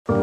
What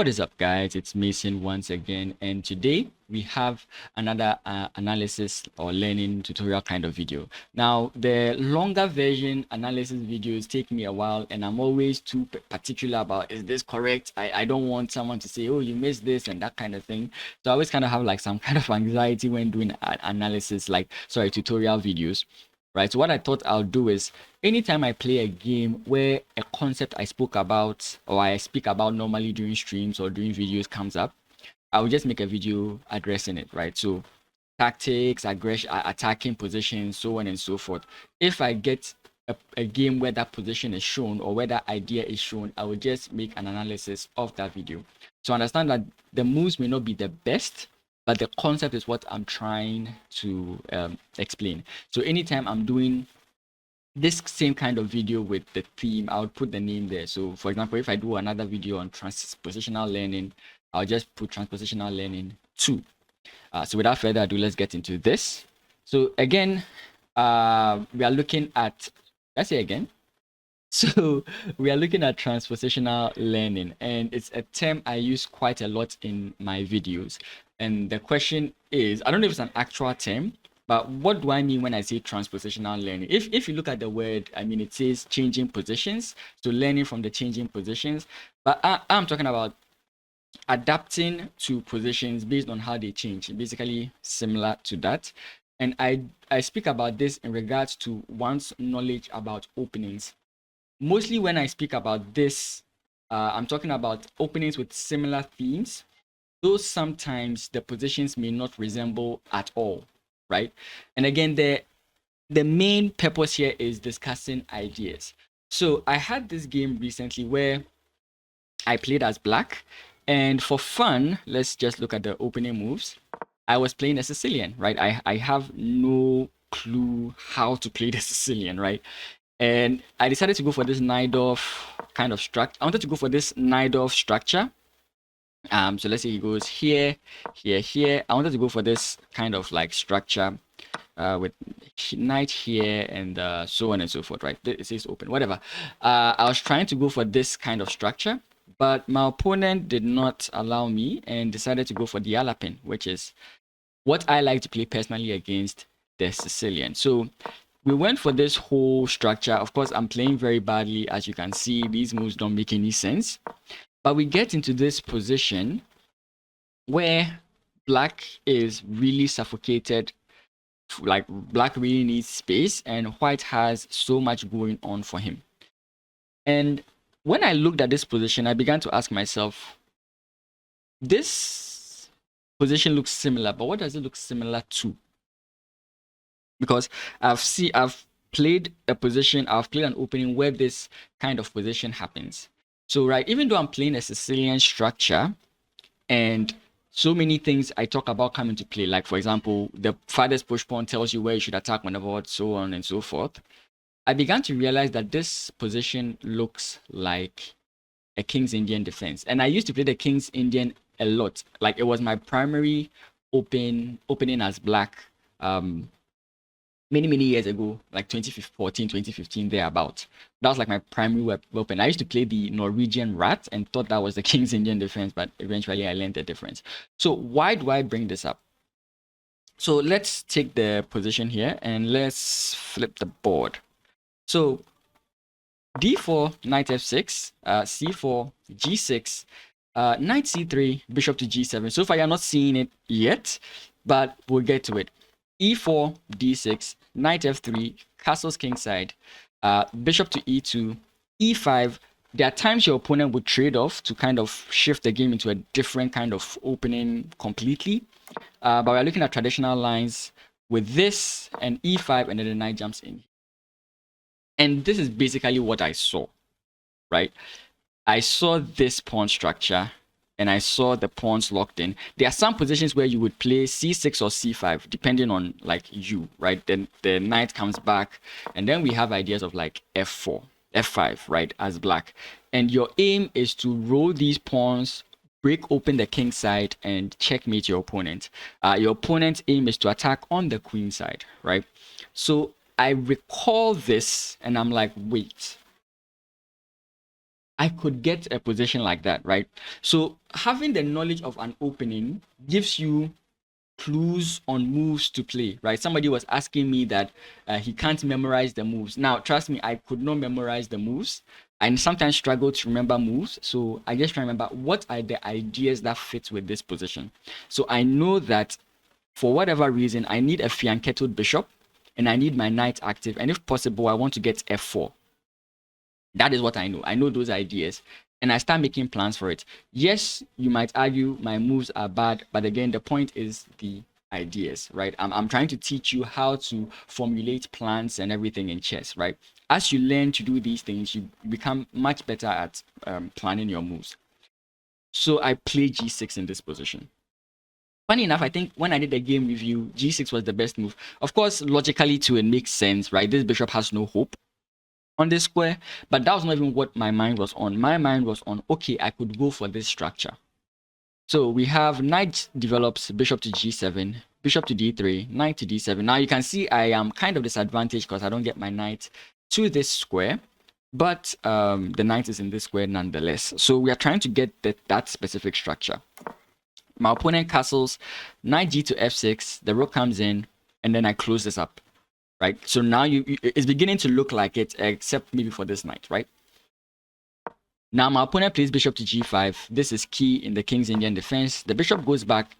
is up, guys? It's Mason once again, and today we have another analysis or learning tutorial kind of video. Now, the longer version analysis videos take me a while, and I'm always too particular about, is this correct? I don't want someone to say, oh, you missed this and that kind of thing. So I always kind of have like some kind of anxiety when doing analysis, tutorial videos. Right, so what I thought I'll do is anytime I play a game where a concept I spoke about or I speak about normally during streams or during videos comes up, I will just make a video addressing it, right? So tactics, aggression, attacking positions, so on and so forth. If I get a game where that position is shown or where that idea is shown, I will just make an analysis of that video. So understand that the moves may not be the best, but the concept is what I'm trying to explain. So anytime I'm doing this same kind of video with the theme, I would put the name there. So for example, if I do another video on transpositional learning, I'll just put transpositional learning 2. So without further ado, let's get into this. So again, we are looking at, let's say again. So we are looking at transpositional learning, and it's a term I use quite a lot in my videos. And the question is, I don't know if it's an actual term, but what do I mean when I say transpositional learning? If you look at the word, I mean, it says changing positions. So learning from the changing positions. But I'm talking about adapting to positions based on how they change. Basically similar to that. And I speak about this in regards to one's knowledge about openings. Mostly when I speak about this, I'm talking about openings with similar themes. Though sometimes the positions may not resemble at all, right? And again, the main purpose here is discussing ideas. So I had this game recently where I played as black, and for fun, let's just look at the opening moves. I was playing a Sicilian, right? I have no clue how to play the Sicilian, right? And I decided to go for this Najdorf kind of structure. I wanted to go for this Najdorf structure. So let's say he goes here, here, here. I wanted to go for this kind of like structure with knight here and so on and so forth, right? It says open, whatever. I was trying to go for this kind of structure, but my opponent did not allow me and decided to go for the Alapin, which is what I like to play personally against the Sicilian. So we went for this whole structure. Of course, I'm playing very badly. As you can see, these moves don't make any sense. But we get into this position where black is really suffocated. Like black really needs space and white has so much going on for him. And when I looked at this position, I began to ask myself, this position looks similar, but what does it look similar to? Because I've played a position, I've played an opening where this kind of position happens. So, right, even though I'm playing a Sicilian structure and so many things I talk about come into play, like for example, the farthest push pawn tells you where you should attack whenever, so on and so forth, I began to realize that this position looks like a King's Indian defense. And I used to play the King's Indian a lot. Like it was my primary opening as black many years ago, like 2014, 2015, thereabout. That was like my primary weapon. I used to play the Norwegian Rat and thought that was the King's Indian defense, but eventually I learned the difference. So why do I bring this up? So let's take the position here and let's flip the board. So d4, knight f6, c4, g6, knight c3, bishop to g7. So far you're not seeing it yet, but we'll get to it. e4, d6, knight f3, castles kingside, bishop to e2, e5. There are times your opponent would trade off to kind of shift the game into a different kind of opening completely. But we're looking at traditional lines with this and e5, and then the knight jumps in. And this is basically what I saw, right? I saw this pawn structure and I saw the pawns locked in. There are some positions where you would play c6 or c5, depending on like you, right? Then the knight comes back, and then we have ideas of like f4, f5, right, as black. And your aim is to roll these pawns, break open the king side, and checkmate your opponent. Your opponent's aim is to attack on the queen side, right? So I recall this and I'm like, wait, I could get a position like that, right? So having the knowledge of an opening gives you clues on moves to play, right? Somebody was asking me that he can't memorize the moves. Now, trust me, I could not memorize the moves. I sometimes struggle to remember moves. So I just try to remember what are the ideas that fit with this position. So I know that for whatever reason, I need a fianchettoed bishop and I need my knight active. And if possible, I want to get f4. That is what I know. I know those ideas and I start making plans for it. Yes, you might argue my moves are bad, but again, the point is the ideas, right? I'm trying to teach you how to formulate plans and everything in chess, right? As you learn to do these things, you become much better at planning your moves. So I play g6 in this position. Funny enough, I think when I did the game review, g6 was the best move. Of course, logically too, it makes sense, right? This bishop has no hope on this square, but that was not even what my mind was on. My mind was on, okay, I could go for this structure. So we have knight develops bishop to g7, bishop to d3, knight to d7. Now you can see I am kind of disadvantaged because I don't get my knight to this square, but the knight is in this square nonetheless. So we are trying to get that specific structure. My opponent castles knight g to f6, the rook comes in, and then I close this up. Right, so now it's beginning to look like it, except maybe for this knight, right? Now my opponent plays bishop to g5. This is key in the King's Indian defense. The bishop goes back,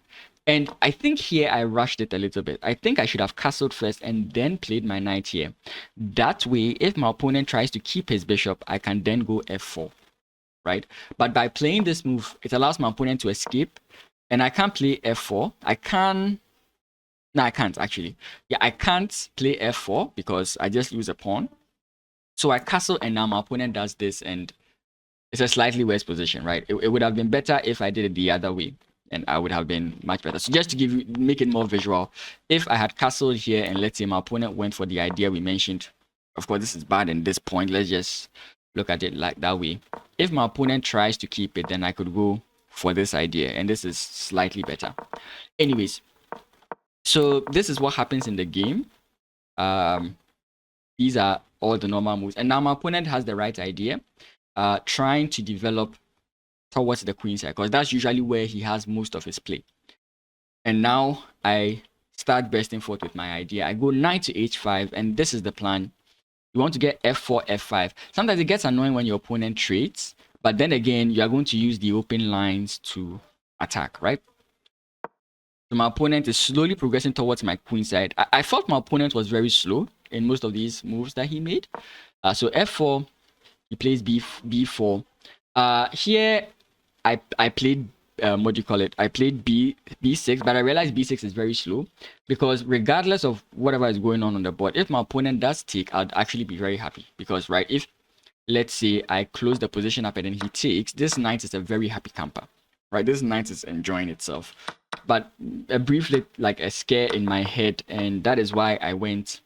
and I think here I rushed it a little bit. I think I should have castled first and then played my knight here. That way, if my opponent tries to keep his bishop, I can then go f4, right? But by playing this move, it allows my opponent to escape, and I can't play f4. No, I can't actually. Yeah, I can't play f4 because I just lose a pawn. So I castle and now my opponent does this and it's a slightly worse position, right? It would have been better if I did it the other way and I would have been much better. So just to make it more visual, if I had castled here and let's say my opponent went for the idea we mentioned, of course this is bad in this point, let's just look at it like that way. If my opponent tries to keep it, then I could go for this idea and this is slightly better. Anyways, so this is what happens in the game. These are all the normal moves. And now my opponent has the right idea, trying to develop towards the queen side, because that's usually where he has most of his play. And now I start bursting forth with my idea. I go knight to h5, and this is the plan. You want to get f4, f5. Sometimes it gets annoying when your opponent trades, but then again, you are going to use the open lines to attack, right? So my opponent is slowly progressing towards my queen side. I felt my opponent was very slow in most of these moves that he made. So f4, he plays b4. Here, I played, what do you call it? I played b6, but I realized b6 is very slow because regardless of whatever is going on the board, if my opponent does take, I'd actually be very happy because, right, if, let's say, I close the position up and then he takes, this knight is a very happy camper, right? This knight is enjoying itself. But a briefly, like a scare in my head, and that is why I went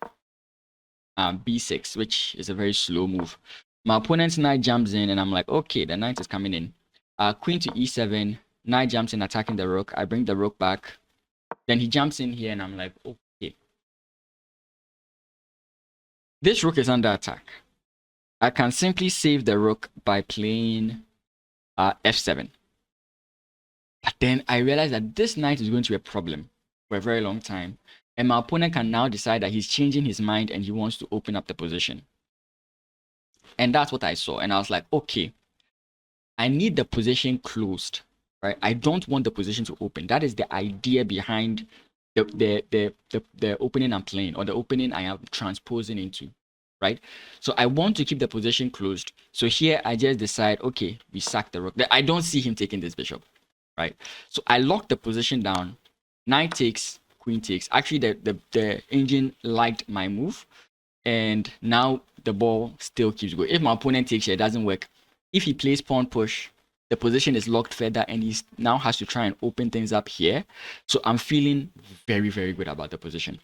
b6, which is a very slow move. My opponent's knight jumps in, and I'm like, okay, the knight is coming in. Queen to e7, knight jumps in, attacking the rook. I bring the rook back. Then he jumps in here, and I'm like, okay. This rook is under attack. I can simply save the rook by playing f7. But then I realized that this knight is going to be a problem for a very long time. And my opponent can now decide that he's changing his mind and he wants to open up the position. And that's what I saw. And I was like, okay, I need the position closed, right? I don't want the position to open. That is the idea behind the opening I'm playing, or the opening I am transposing into, right? So I want to keep the position closed. So here I just decide, okay, we sack the rook. I don't see him taking this bishop. Right, so I lock the position down. Knight takes, queen takes. Actually, the engine liked my move, and now the ball still keeps going. If my opponent takes here, it doesn't work. If he plays pawn push, the position is locked further, and he now has to try and open things up here. So I'm feeling very, very good about the position.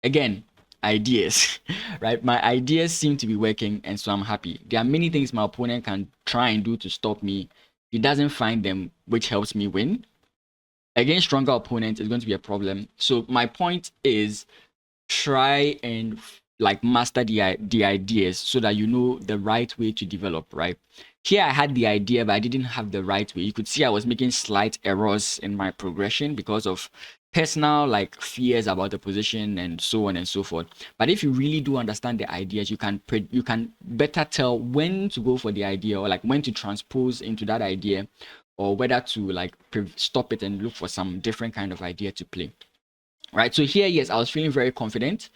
Again, ideas, right? My ideas seem to be working, and so I'm happy. There are many things my opponent can try and do to stop me. He doesn't find them, which helps me win. Against stronger opponents, it's going to be a problem. So my point is, try and like master the ideas so that you know the right way to develop, right? Here I had the idea, but I didn't have the right way. You could see I was making slight errors in my progression because of personal like fears about the position and so on and so forth. But if you really do understand the ideas, you can better tell when to go for the idea, or like when to transpose into that idea, or whether to like stop it and look for some different kind of idea to play. Right, so here, yes, I was feeling very confident.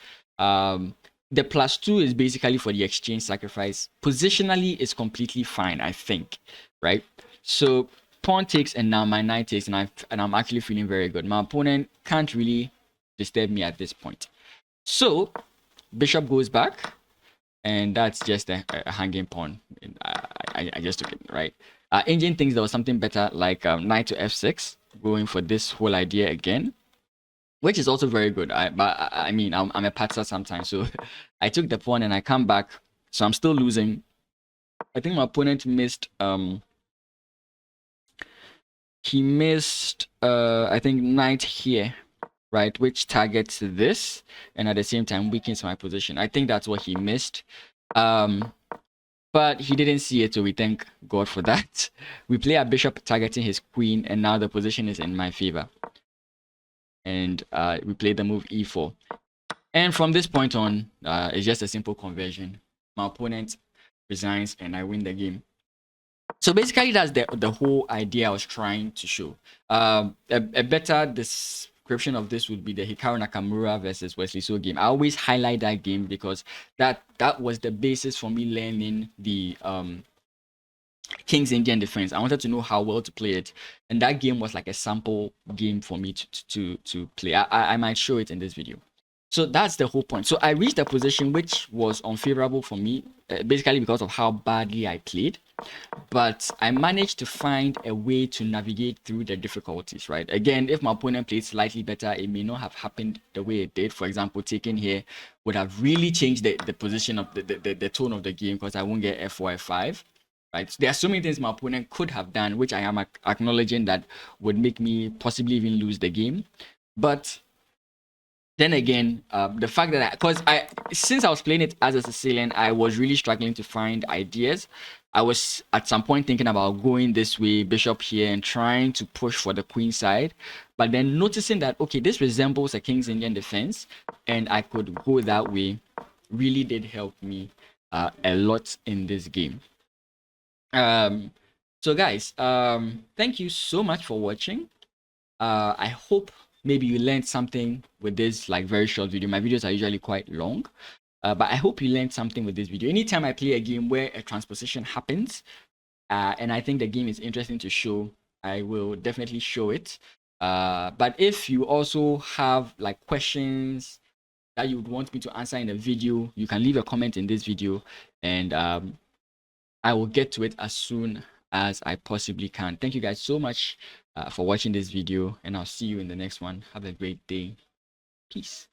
The +2 is basically for the exchange sacrifice. Positionally is completely fine, I think, right? So pawn takes, and now my knight takes, and I'm actually feeling very good. My opponent can't really disturb me at this point. So bishop goes back, and that's just a hanging pawn. I just took it, right? Engine thinks there was something better, like knight to f6, going for this whole idea again, which is also very good. I mean, I'm a patzer sometimes, so I took the pawn and I come back, so I'm still losing. I think my opponent missed. He missed. I think knight here, right, which targets this, and at the same time weakens my position. I think that's what he missed. But he didn't see it, so we thank God for that. We play a bishop targeting his queen, and now the position is in my favor. And we play the move e4. And from this point on, it's just a simple conversion. My opponent resigns and I win the game. So basically, that's the whole idea I was trying to show. A better description of this would be the Hikaru Nakamura versus Wesley So game. I always highlight that game because that was the basis for me learning the King's Indian defense. I wanted to know how well to play it, and that game was like a sample game for me to play. I might show it in this video. So that's the whole point. So I reached a position which was unfavorable for me, basically because of how badly I played. But I managed to find a way to navigate through the difficulties, right? Again, if my opponent played slightly better, it may not have happened the way it did. For example, taking here would have really changed the position of the tone of the game, because I won't get f4, f5. Right? There are so many things my opponent could have done, which I am acknowledging that would make me possibly even lose the game. But then again, the fact that because since I was playing it as a Sicilian, I was really struggling to find ideas. I was at some point thinking about going this way, bishop here, and trying to push for the queen side, but then noticing that, okay, this resembles a King's Indian defense, and I could go that way, really did help me a lot in this game. So guys, thank you so much for watching. I hope maybe you learned something with this like very short video. My videos are usually quite long, but I hope you learned something with this video. Anytime I play a game where a transposition happens, and I think the game is interesting to show, I will definitely show it. But if you also have like questions that you would want me to answer in the video, you can leave a comment in this video, and I will get to it as soon as I possibly can. Thank you guys so much for watching this video, and I'll see you in the next one. Have a great day. Peace.